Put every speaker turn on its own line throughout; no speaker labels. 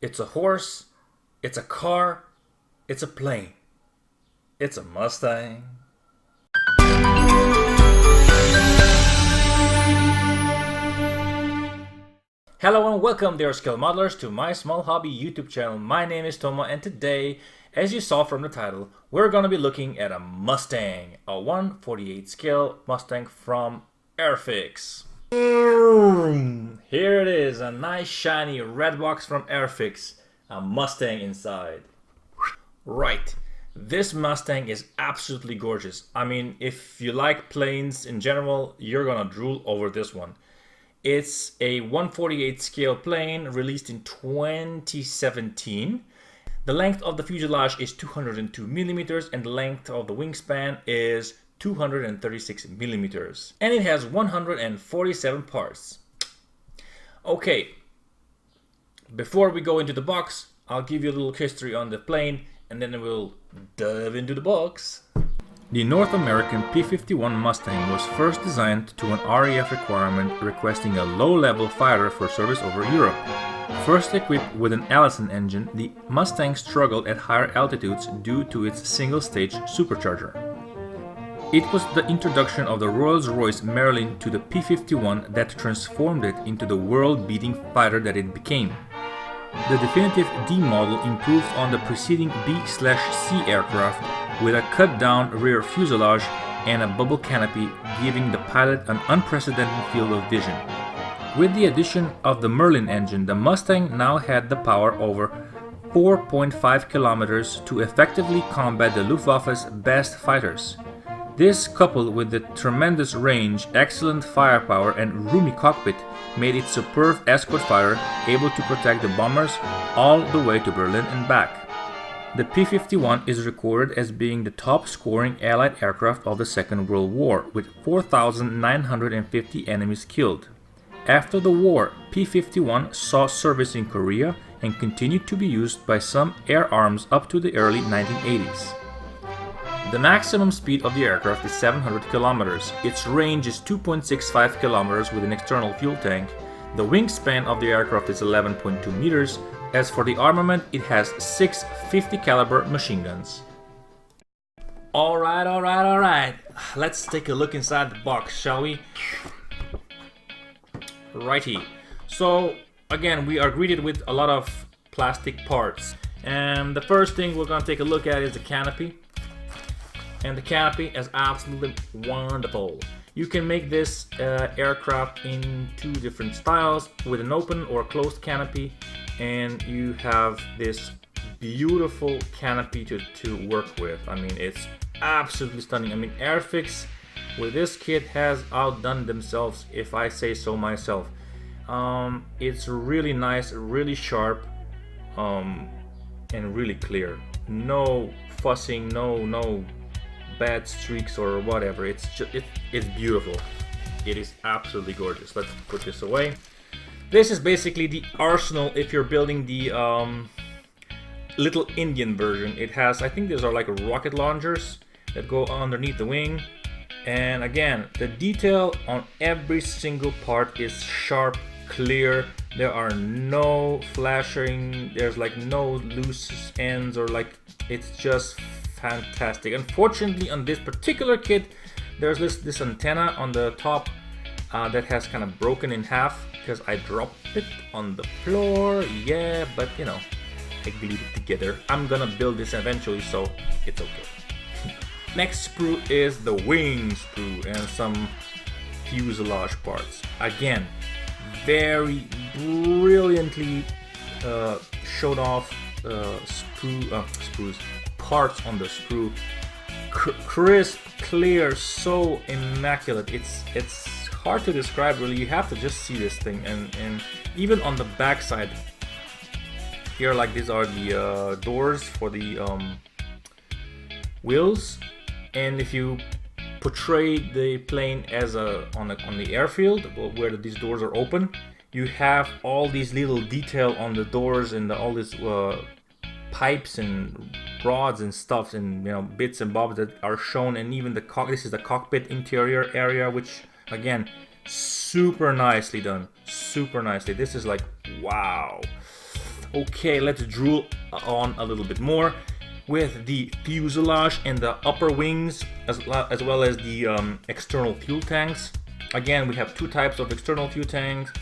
it's a horse, it's a car, it's a plane. It's a Mustang. Hello and welcome, dear skill modelers, to my small hobby YouTube channel. My name is Toma, and today, as you saw from the title, we're going to be looking at a Mustang, a 1/48 scale Mustang from AIRFIX. Here it is, a nice shiny red box from AIRFIX, a Mustang inside. Right, this Mustang is absolutely gorgeous. I mean, if you like planes in general, you're gonna drool over this one. It's a 1/48 scale plane released in 2017. The length of the fuselage is 202 millimeters and the length of the wingspan is 236 millimeters. And it has 147 parts. Okay, before we go into the box, I'll give you a little history on the plane and then we'll dive into the box. The North American P-51 Mustang was first designed to an RAF requirement requesting a low-level fighter for service over Europe. First equipped with an Allison engine, the Mustang struggled at higher altitudes due to its single-stage supercharger. It was the introduction of the Rolls-Royce Merlin to the P-51 that transformed it into the world-beating fighter that it became. The definitive D model improved on the preceding B/C aircraft with a cut-down rear fuselage and a bubble canopy, giving the pilot an unprecedented field of vision. With the addition of the Merlin engine, the Mustang now had the power over 4.5 kilometers to effectively combat the Luftwaffe's best fighters. This, coupled with the tremendous range, excellent firepower, and roomy cockpit, made it superb escort fighter able to protect the bombers all the way to Berlin and back. The P-51 is recorded as being the top-scoring Allied aircraft of the Second World War, with 4,950 enemies killed. After the war, P-51 saw service in Korea and continued to be used by some air arms up to the early 1980s. The maximum speed of the aircraft is 700 kilometers. Its range is 2.65 kilometers with an external fuel tank. The wingspan of the aircraft is 11.2 meters. As for the armament, it has 6 50 caliber machine guns. Alright. Let's take a look inside the box, shall we? Righty. So, again, we are greeted with a lot of plastic parts. And the first thing we're gonna take a look at is the canopy. And the canopy is absolutely wonderful. You can make this aircraft in two different styles, with an open or closed canopy, and you have this beautiful canopy to work with. I mean, it's absolutely stunning. I mean, AIRFIX with this kit has outdone themselves, if I say so myself. It's really nice, really sharp, and really clear. No fussing, no bad streaks or whatever. It's beautiful. It is absolutely gorgeous. Let's put this away. This is basically the arsenal if you're building the little Indian version. It has, I think these are like rocket launchers that go underneath the wing. And again, the detail on every single part is sharp, clear. There are no flashing, there's like no loose ends, or like, it's just fantastic. Unfortunately, on this particular kit, there's this antenna on the top that has kind of broken in half because I dropped it on the floor. Yeah, but you know, I glued it together. I'm gonna build this eventually, so it's okay. Next sprue is the wing sprue and some fuselage parts. Again, very brilliantly showed off sprues. Parts on the sprue, crisp, clear, so immaculate. It's hard to describe really. You have to just see this thing, and even on the back side here, like these are the doors for the wheels, and if you portray the plane as on the airfield where these doors are open, you have all these little detail on the doors and all these pipes and rods and stuff, and bits and bobs that are shown. And even this is the cockpit interior area, which again, super nicely done, super nicely. This is like, wow. Okay, let's drool on a little bit more with the fuselage and the upper wings, as well as the external fuel tanks. Again, we have two types of external fuel tanks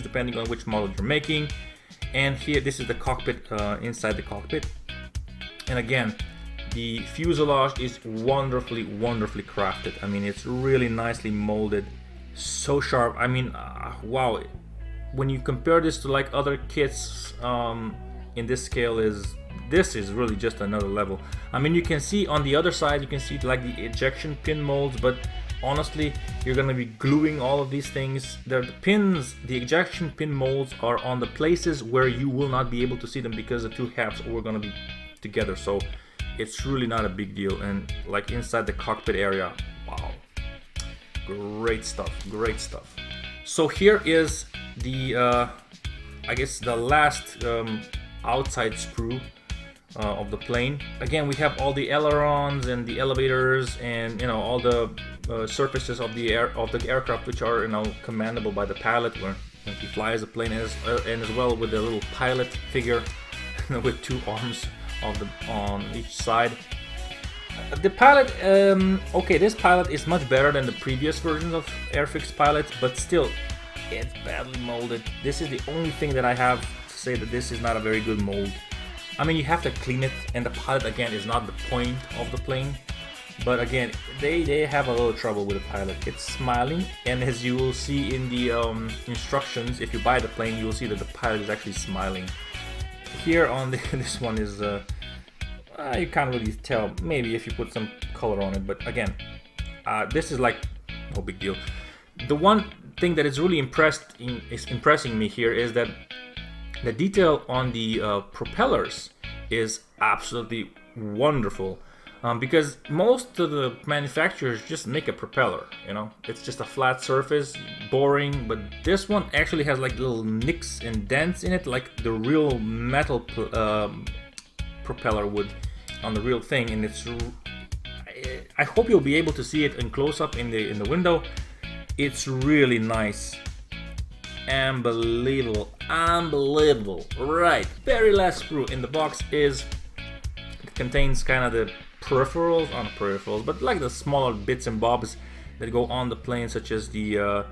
depending on which model you're making. And here, this is the cockpit, inside the cockpit. And again, the fuselage is wonderfully crafted. I mean, it's really nicely molded, so sharp. I mean, wow. When you compare this to like other kits in this scale, this is really just another level. I mean, you can see on the other side, you can see like the ejection pin molds, but honestly, you're gonna be gluing all of these things. The pins, the ejection pin molds are on the places where you will not be able to see them because the two halves are gonna be together. So it's really not a big deal. And like inside the cockpit area, wow, great stuff, great stuff. So here is the I guess the last outside sprue of the plane. Again, we have all the ailerons and the elevators, and all the surfaces of the aircraft, which are commandable by the pilot when he flies the plane, and as well with the little pilot figure with two arms on each side. The pilot, okay, this pilot is much better than the previous versions of AIRFIX pilots, but still, it's badly molded. This is the only thing that I have to say that this is not a very good mold. I mean, you have to clean it, and the pilot, again, is not the point of the plane. But again, they have a little trouble with the pilot. It's smiling, and as you will see in the instructions, if you buy the plane, you will see that the pilot is actually smiling. Here on this one is, you can't really tell, maybe if you put some color on it, but again, this is like no big deal. The one thing that is really impressing me here is that the detail on the propellers is absolutely wonderful, because most of the manufacturers just make a propeller, it's just a flat surface, boring, but this one actually has like little nicks and dents in it, like the real metal propeller would on the real thing. And I hope you'll be able to see it in close-up in the window. It's really nice. Unbelievable, right? Very last sprue in the box contains kind of the peripherals, not peripherals, but like the smaller bits and bobs that go on the plane, such as the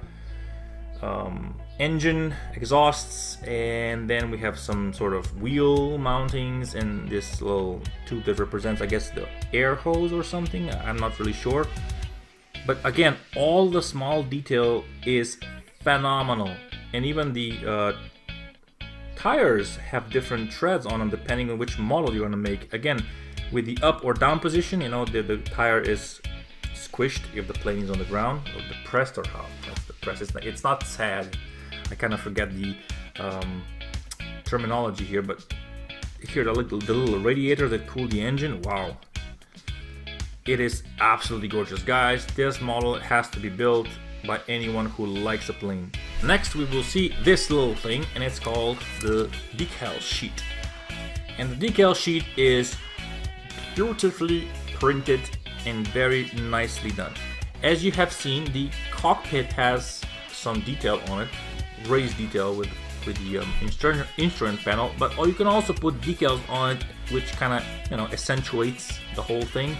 engine, exhausts, and then we have some sort of wheel mountings and this little tube that represents, I guess, the air hose or something. I'm not really sure. But again, all the small detail is phenomenal. And even the tires have different treads on them depending on which model you're going to make. Again, with the up or down position, the tire is squished if the plane is on the ground, or depressed, or how that's depressed. It's not sad. I kind of forget the terminology here, but here the little radiator that cooled the engine. Wow. It is absolutely gorgeous, guys. This model has to be built by anyone who likes a plane. Next, we will see this little thing, and it's called the decal sheet. And the decal sheet is beautifully printed and very nicely done. As you have seen, the cockpit has some detail on it, raised detail with the instrument panel, but you can also put decals on it, which kind of accentuates the whole thing.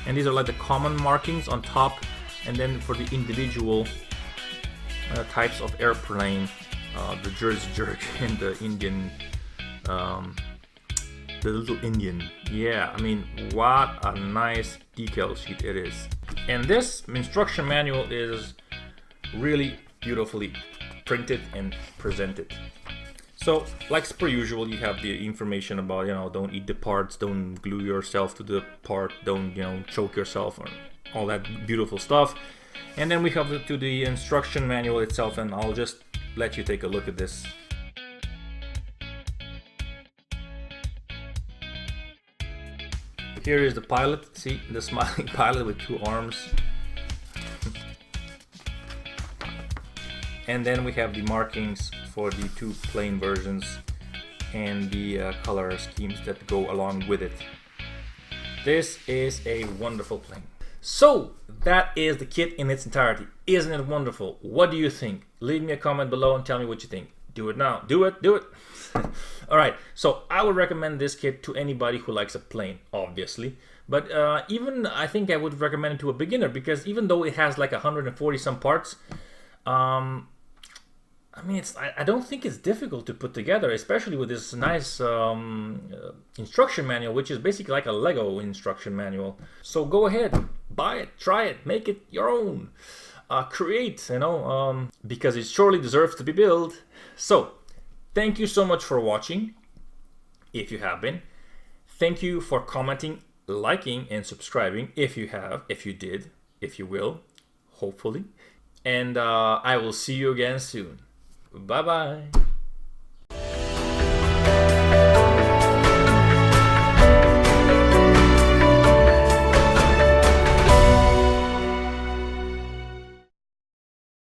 And these are like the common markings on top, and then for the individual types of airplane, the Jersey Jerk and the Indian, the little Indian. Yeah, I mean, what a nice decal sheet it is. And this instruction manual is really beautifully printed and presented. So, like per usual, you have the information about, don't eat the parts, don't glue yourself to the part, don't, choke yourself, or all that beautiful stuff. And then we have the instruction manual itself, and I'll just let you take a look at this. Here is the pilot. See the smiling pilot with two arms. And then we have the markings for the two plane versions and the color schemes that go along with it. This is a wonderful plane. So that is the kit in its entirety. Isn't it wonderful? What do you think? Leave me a comment below and tell me what you think. Do it now. Do it. Do it. All right. So I would recommend this kit to anybody who likes a plane, obviously. But even I think I would recommend it to a beginner, because even though it has like 140 some parts, I mean, I don't think it's difficult to put together, especially with this nice instruction manual, which is basically like a Lego instruction manual. So go ahead, buy it, try it, make it your own, create, because it surely deserves to be built. So thank you so much for watching, if you have been. Thank you for commenting, liking, and subscribing, if you have, if you did, if you will, hopefully. And I will see you again soon. Bye-bye.